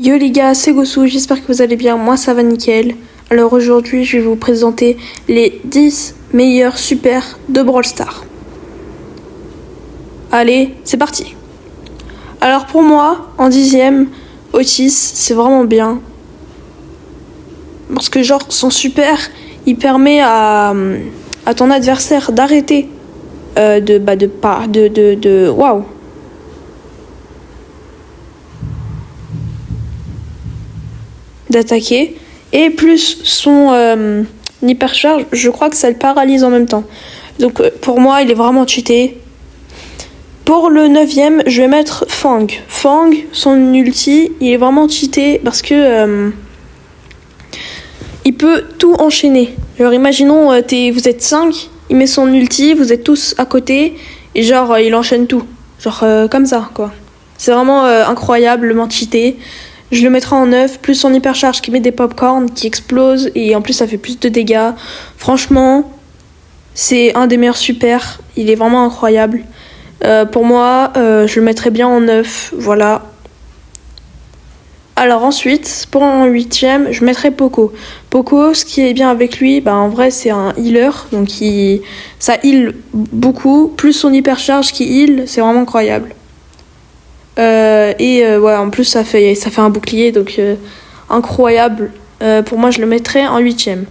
Yo les gars, c'est Gossou, j'espère que vous allez bien, moi ça va nickel. Alors aujourd'hui je vais vous présenter les 10 meilleurs super de Brawl Stars. Allez, c'est parti. Alors pour moi, en 10ème, Otis, c'est vraiment bien. Parce que genre son super, il permet à ton adversaire d'arrêter waouh. D'attaquer, et plus son hypercharge, je crois que ça le paralyse en même temps. Donc pour moi il est vraiment cheaté. Pour le 9ème, je vais mettre Fang. Fang, son ulti, il est vraiment cheaté parce que il peut tout enchaîner. Genre imaginons vous êtes 5, il met son ulti, vous êtes tous à côté et genre il enchaîne tout. Genre comme ça quoi. C'est vraiment incroyablement cheaté. Je le mettrai en 9, plus son hypercharge qui met des popcorn, qui explose, et en plus ça fait plus de dégâts. Franchement, c'est un des meilleurs super, il est vraiment incroyable. Pour moi, je le mettrai bien en 9, voilà. Alors ensuite, pour un 8ème, je mettrai Poco. Poco, ce qui est bien avec lui, en vrai c'est un healer, donc ça heal beaucoup, plus son hypercharge qui heal, c'est vraiment incroyable. Ouais, en plus ça fait un bouclier, donc incroyable. Pour moi je le mettrais en 8ème.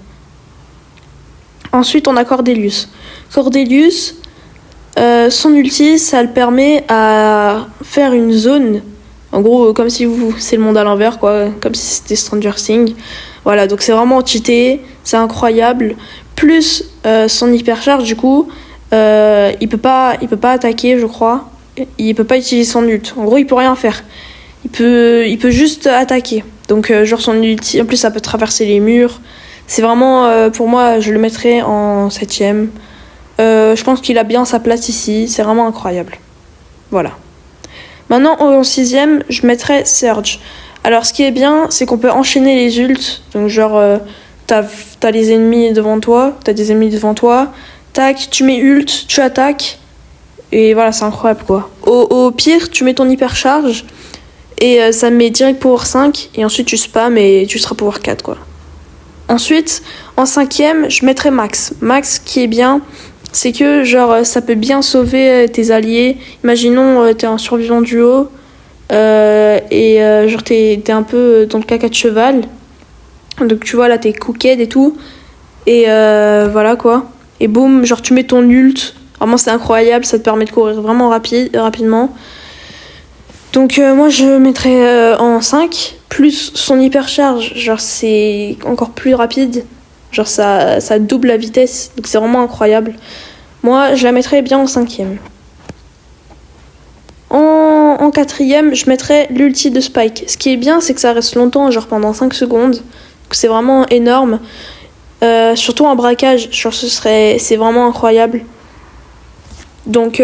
Ensuite on a Cordelius. Cordelius, son ulti, ça le permet à faire une zone, en gros comme si c'est le monde à l'envers quoi, comme si c'était Stranger Things. Voilà, donc c'est vraiment cheaté, c'est incroyable. Plus son hypercharge, du coup il peut pas attaquer, je crois. Il peut pas utiliser son ult. En gros, il peut rien faire. Il peut juste attaquer. Donc, genre son ulti, en plus, ça peut traverser les murs. C'est vraiment, pour moi, je le mettrais en 7ème. Je pense qu'il a bien sa place ici. C'est vraiment incroyable. Voilà. Maintenant, en 6ème, je mettrais Surge. Alors, ce qui est bien, c'est qu'on peut enchaîner les ults. Donc, genre, t'as les ennemis devant toi. T'as des ennemis devant toi. Tac, tu mets ult, tu attaques. Et voilà, c'est incroyable quoi. Au pire, tu mets ton hypercharge et ça met direct power 5 et ensuite tu spams et tu seras power 4 quoi. Ensuite, en 5ème, je mettrai Max. Max, qui est bien, c'est que genre ça peut bien sauver tes alliés. Imaginons t'es un survivant duo genre t'es un peu dans le caca de cheval. Donc tu vois là t'es cooked et tout. Et voilà quoi. Et boum, genre tu mets ton ult. Vraiment c'est incroyable, ça te permet de courir vraiment rapidement. Donc moi je mettrais en 5, plus son hypercharge, genre c'est encore plus rapide. Genre ça double la vitesse, donc c'est vraiment incroyable. Moi je la mettrais bien en 5ème. En 4ème, je mettrais l'ulti de Spike. Ce qui est bien, c'est que ça reste longtemps, genre pendant 5 secondes. Donc c'est vraiment énorme. Surtout en braquage, genre c'est vraiment incroyable. Donc,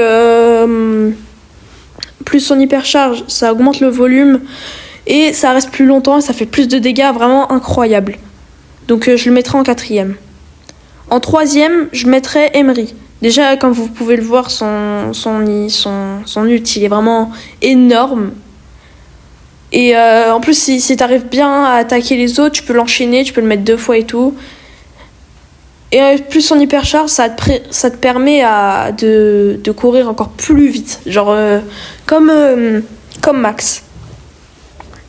plus son hypercharge, ça augmente le volume et ça reste plus longtemps et ça fait plus de dégâts, vraiment incroyable. Donc, je le mettrai en 4ème. En 3ème, je mettrai Emery. Déjà, comme vous pouvez le voir, son ult, il est vraiment énorme. Et en plus, si t'arrives bien à attaquer les autres, tu peux l'enchaîner, tu peux le mettre 2 fois et tout. Et plus son hypercharge, ça te permet de courir encore plus vite. Genre comme Max.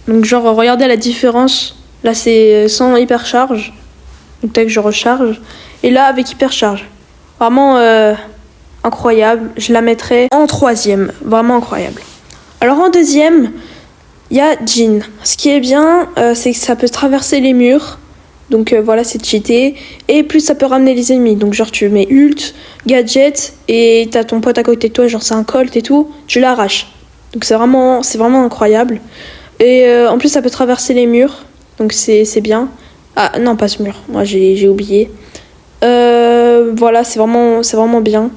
Donc genre regardez la différence. Là c'est sans hypercharge. Donc dès que je recharge. Et là avec hypercharge. Vraiment incroyable. Je la mettrais en 3ème. Vraiment incroyable. Alors en 2ème, il y a Jhin. Ce qui est bien, c'est que ça peut traverser les murs. Donc voilà, c'est cheaté. Et plus ça peut ramener les ennemis. Donc genre tu mets ult, gadget, et t'as ton pote à côté de toi, genre c'est un colt et tout, tu l'arraches. Donc c'est vraiment incroyable. Et en plus ça peut traverser les murs. Donc c'est bien. Ah non, pas ce mur, moi j'ai oublié. Voilà, c'est vraiment bien.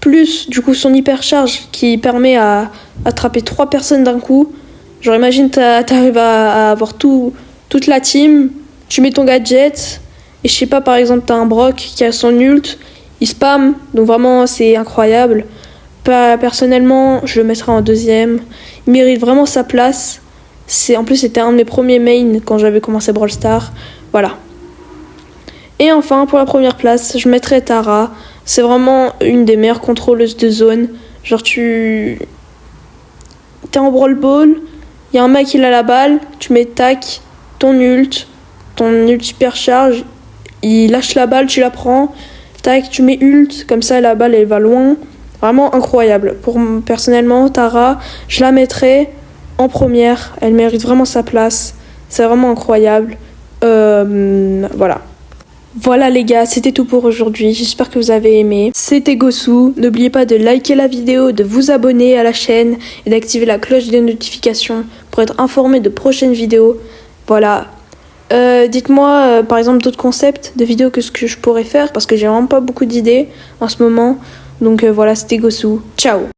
Plus du coup son hypercharge qui permet à attraper 3 personnes d'un coup. Genre imagine t'arrives à avoir toute la team, tu mets ton gadget, et je sais pas, par exemple, t'as un Brock qui a son ult, il spam, donc vraiment c'est incroyable. Personnellement, je le mettrai en 2ème. Il mérite vraiment sa place. En plus, c'était un de mes premiers mains quand j'avais commencé Brawl Stars. Voilà. Et enfin, pour la première place, je mettrais Tara. C'est vraiment une des meilleures contrôleuses de zone. Genre, t'es en Brawl Ball, il y a un mec, il a la balle, tu mets tac, ton ult supercharge, il lâche la balle, tu la prends, tac, tu mets ult, comme ça la balle elle va loin. Vraiment incroyable. Personnellement, Tara, je la mettrais en première. Elle mérite vraiment sa place. C'est vraiment incroyable. Voilà. Voilà les gars, c'était tout pour aujourd'hui. J'espère que vous avez aimé. C'était Gossou. N'oubliez pas de liker la vidéo, de vous abonner à la chaîne et d'activer la cloche de notification pour être informé de prochaines vidéos. Voilà. Dites-moi par exemple d'autres concepts de vidéos que ce que je pourrais faire parce que j'ai vraiment pas beaucoup d'idées en ce moment. Donc voilà, c'était Gossou. Ciao.